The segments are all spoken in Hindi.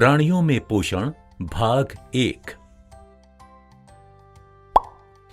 प्राणियों में पोषण भाग 1।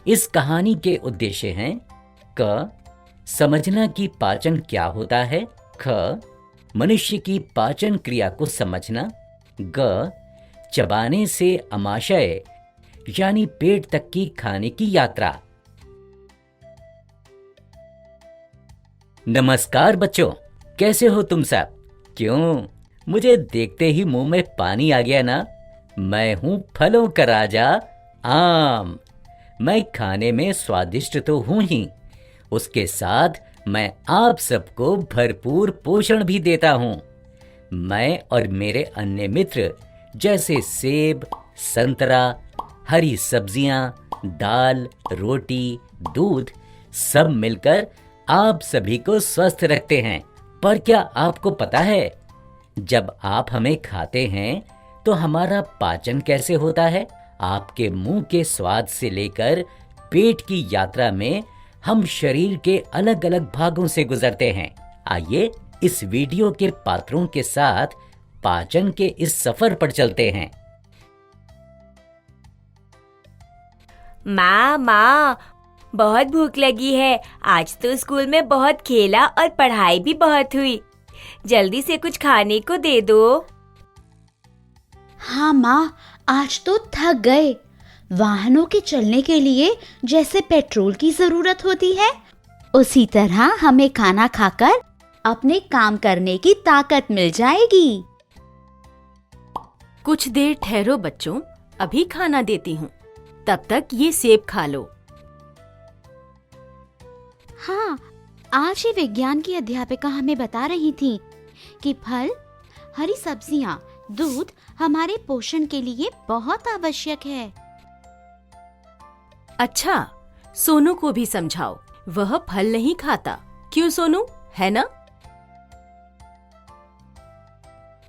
इस कहानी के उद्देश्य हैं क. समझना कि पाचन क्या होता है। ख. मनुष्य की पाचन क्रिया को समझना। ग. चबाने से अमाशय यानी पेट तक की खाने की यात्रा। नमस्कार बच्चों, कैसे हो तुम सब? क्यों, मुझे देखते ही मुंह में पानी आ गया ना। मैं हूं फलों का राजा आम। मैं खाने में स्वादिष्ट तो हूं ही, उसके साथ मैं आप सबको भरपूर पोषण भी देता हूं। मैं और मेरे अन्य मित्र जैसे सेब, संतरा, हरी सब्जियां, दाल, रोटी, दूध सब मिलकर आप सभी को स्वस्थ रखते हैं। पर क्या आपको पता है, जब आप हमें खाते हैं तो हमारा पाचन कैसे होता है? आपके मुंह के स्वाद से लेकर पेट की यात्रा में हम शरीर के अलग अलग भागों से गुजरते हैं। आइए इस वीडियो के पात्रों के साथ पाचन के इस सफर पर चलते हैं। माँ, बहुत भूख लगी है। आज तो स्कूल में बहुत खेला और पढ़ाई भी बहुत हुई। जल्दी से कुछ खाने को दे दो। हाँ माँ, आज तो थक गए। वाहनों के चलने के लिए जैसे पेट्रोल की जरूरत होती है, उसी तरह हमें खाना खाकर अपने काम करने की ताकत मिल जाएगी। कुछ देर ठहरो बच्चों, अभी खाना देती हूँ। तब तक ये सेब खा लो। हाँ, आज ही विज्ञान की अध्यापिका हमें बता रही थी कि फल, हरी सब्जियां, दूध हमारे पोषण के लिए बहुत आवश्यक है। अच्छा, सोनू को भी समझाओ, वह फल नहीं खाता। क्यों सोनू, है ना?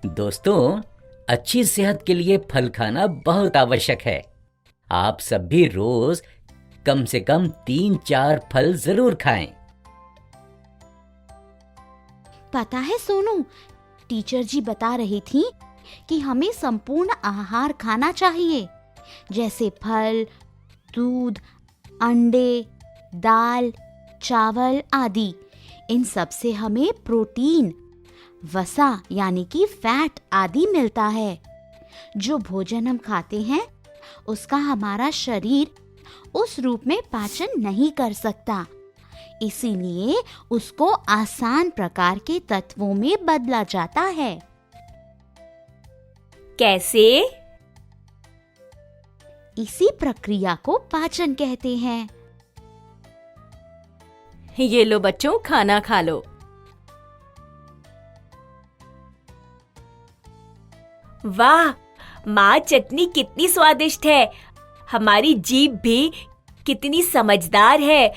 दोस्तों, अच्छी सेहत के लिए फल खाना बहुत आवश्यक है। आप सब भी रोज कम से कम 3-4 फल जरूर खाएं। पता है सोनू, टीचर जी बता रही थी कि हमें संपूर्ण आहार खाना चाहिए, जैसे फल, दूध, अंडे, दाल, चावल आदि। इन सब से हमें प्रोटीन, वसा यानी कि फैट आदि मिलता है। जो भोजन हम खाते हैं उसका हमारा शरीर उस रूप में पाचन नहीं कर सकता, इसीलिए उसको आसान प्रकार के तत्वों में बदला जाता है। कैसे? इसी प्रक्रिया को पाचन कहते हैं। ये लो बच्चों, खाना खा लो। वाह माँ, चटनी कितनी स्वादिष्ट है। हमारी जीभ भी कितनी समझदार है।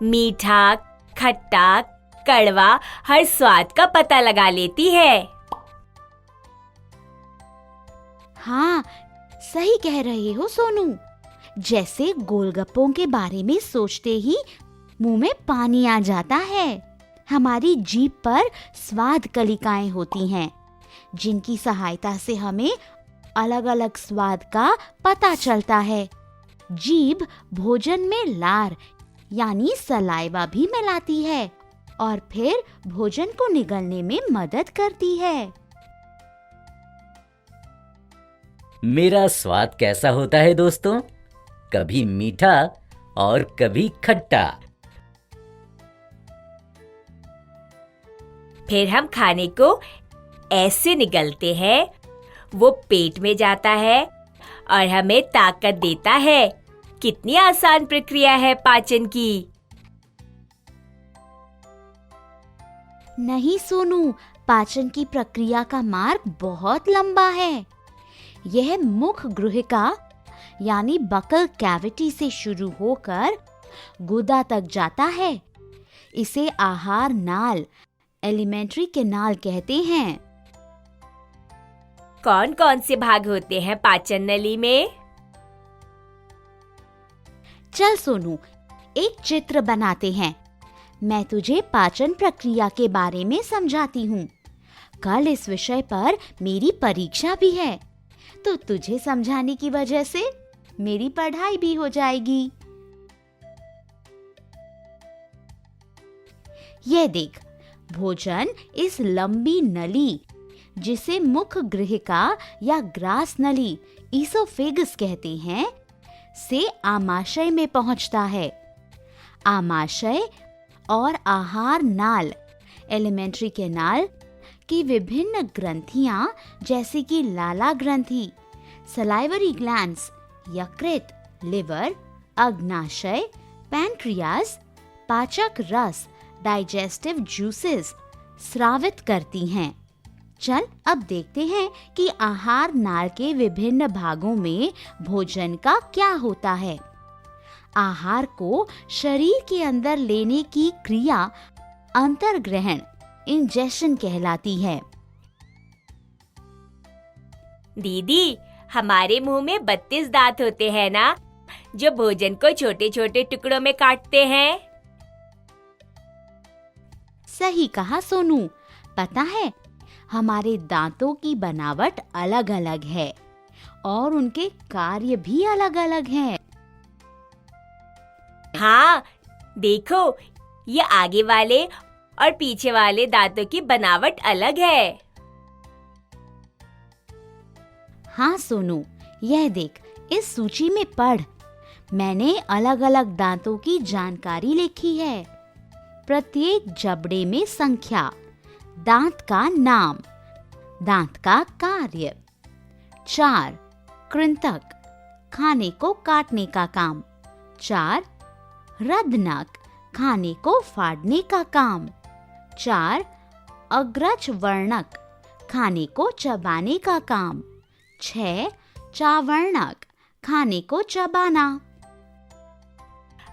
मीठा, खट्टा, कड़वा हर स्वाद का पता लगा लेती है। हाँ, सही कह रहे हो सोनू। जैसे गोलगप्पों के बारे में सोचते ही मुंह में पानी आ जाता है। हमारी जीभ पर स्वाद कलिकाएं होती हैं, जिनकी सहायता से हमें अलग अलग स्वाद का पता चलता है। जीभ भोजन में लार यानी सलाइवा भी मिलाती है और फिर भोजन को निगलने में मदद करती है। मेरा स्वाद कैसा होता है दोस्तों? कभी मीठा और कभी खट्टा। फिर हम खाने को ऐसे निगलते हैं, वो पेट में जाता है और हमें ताकत देता है। कितनी आसान प्रक्रिया है पाचन की। नहीं सोनू, पाचन की प्रक्रिया का मार्ग बहुत लंबा है। यह मुख गुहिका यानी बकल कैविटी से शुरू होकर गुदा तक जाता है। इसे आहार नाल, एलिमेंट्री कैनाल कहते हैं। कौन कौन से भाग होते हैं पाचन नली में? चल सोनू, एक चित्र बनाते हैं। मैं तुझे पाचन प्रक्रिया के बारे में समझाती हूँ। कल इस विषय पर मेरी परीक्षा भी है, तो तुझे समझाने की वजह से मेरी पढ़ाई भी हो जाएगी। ये देख, भोजन इस लंबी नली, जिसे मुख गृहिका या ग्रास नली ईसोफेगस कहते हैं, से आमाशय में पहुंचता है। आमाशय और आहार नाल, एलिमेंट्री कैनाल की विभिन्न ग्रंथियां जैसे कि लाला ग्रंथि, सलाइवरी ग्लैंड्स, यकृत, लिवर, अग्नाशय, पैंक्रियाज, पाचक रस, डाइजेस्टिव जूसेस स्रावित करती हैं। चल अब देखते हैं कि आहार नाल के विभिन्न भागों में भोजन का क्या होता है। आहार को शरीर के अंदर लेने की क्रिया अंतर्ग्रहण, इंजेशन कहलाती है। दीदी, हमारे मुंह में 32 दांत होते हैं ना, जो भोजन को छोटे छोटे टुकड़ों में काटते हैं। सही कहा सोनू। पता है, हमारे दांतों की बनावट अलग अलग है और उनके कार्य भी अलग अलग हैं। हाँ, देखो, ये आगे वाले और पीछे वाले दांतों की बनावट अलग है। हाँ सोनू, यह देख, इस सूची में पढ़। मैंने अलग अलग दांतों की जानकारी लिखी है। प्रत्येक जबड़े में संख्या, दांत का नाम, दांत का कार्य। 4 कृंतक, खाने को काटने का काम। 4 रदनक, खाने को फाड़ने का काम। 4 अग्रज वर्णक, खाने को चबाने का काम। 6 चावर्णक, खाने को चबाना।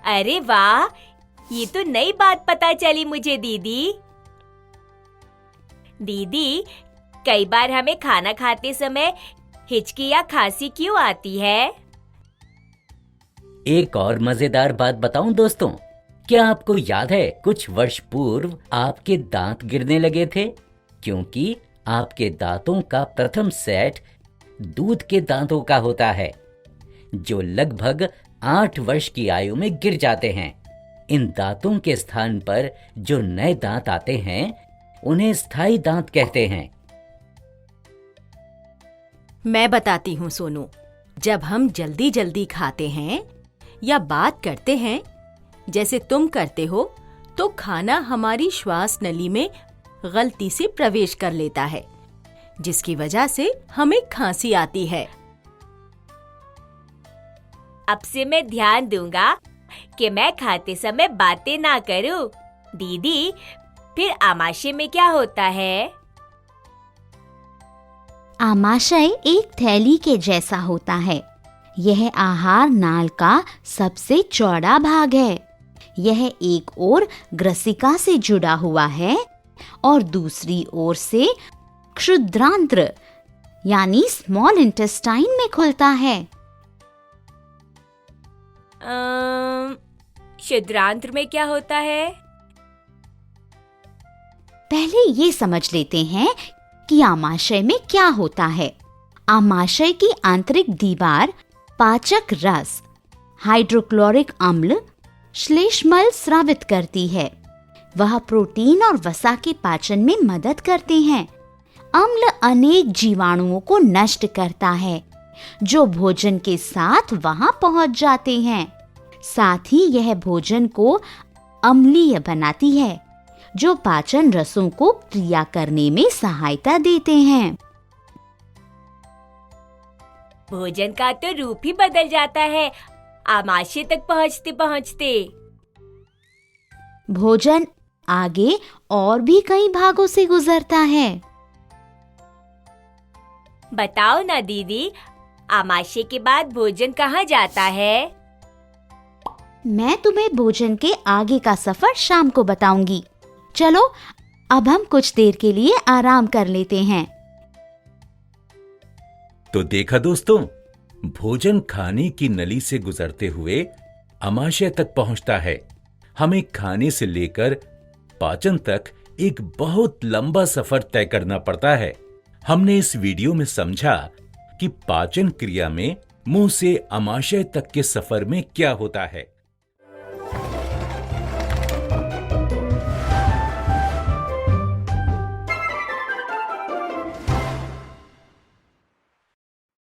अरे वाह, ये तो नई बात पता चली मुझे दीदी। दीदी, कई बार हमें खाना खाते समय हिचकी या खांसी क्यों आती है? एक और मजेदार बात बताऊं दोस्तों, क्या आपको याद है कुछ वर्ष पूर्व आपके दांत गिरने लगे थे क्योंकि आपके दांतों का प्रथम सेट दूध के दांतों का होता है, जो लगभग 8 वर्ष की आयु में गिर जाते हैं। इन दांतों के स्थान पर जो नए दांत आते हैं उन्हें स्थायी दांत कहते हैं। मैं बताती हूँ सोनू, जब हम जल्दी जल्दी खाते हैं या बात करते हैं जैसे तुम करते हो, तो खाना हमारी श्वास नली में गलती से प्रवेश कर लेता है, जिसकी वजह से हमें खांसी आती है। अब से मैं ध्यान दूंगा कि मैं खाते समय बातें ना करूं। दीदी, फिर आमाशय में क्या होता है? आमाशय एक थैली के जैसा होता है। यह आहार नाल का सबसे चौड़ा भाग है। यह एक ओर ग्रसिका से जुड़ा हुआ है और दूसरी ओर से क्षुद्रांत्र यानी स्मॉल इंटेस्टाइन में खुलता है। क्षुद्रांत्र में क्या होता है? पहले ये समझ लेते हैं कि आमाशय में क्या होता है। आमाशय की आंतरिक दीवार पाचक रस, हाइड्रोक्लोरिक अम्ल, श्लेष्मल स्रावित करती है। वह प्रोटीन और वसा के पाचन में मदद करते हैं। अम्ल अनेक जीवाणुओं को नष्ट करता है जो भोजन के साथ वहां पहुंच जाते हैं। साथ ही यह भोजन को अम्लीय बनाती है, जो पाचन रसों को क्रिया करने में सहायता देते हैं। भोजन का तो रूप ही बदल जाता है आमाशय तक पहुंचते पहुंचते। भोजन आगे और भी कई भागों से गुजरता है। बताओ ना दीदी, आमाशय के बाद भोजन कहाँ जाता है? मैं तुम्हें भोजन के आगे का सफर शाम को बताऊंगी। चलो अब हम कुछ देर के लिए आराम कर लेते हैं। तो देखा दोस्तों, भोजन खाने की नली से गुजरते हुए आमाशय तक पहुंचता है। हमें खाने से लेकर पाचन तक एक बहुत लंबा सफर तय करना पड़ता है। हमने इस वीडियो में समझा कि पाचन क्रिया में मुंह से आमाशय तक के सफर में क्या होता है।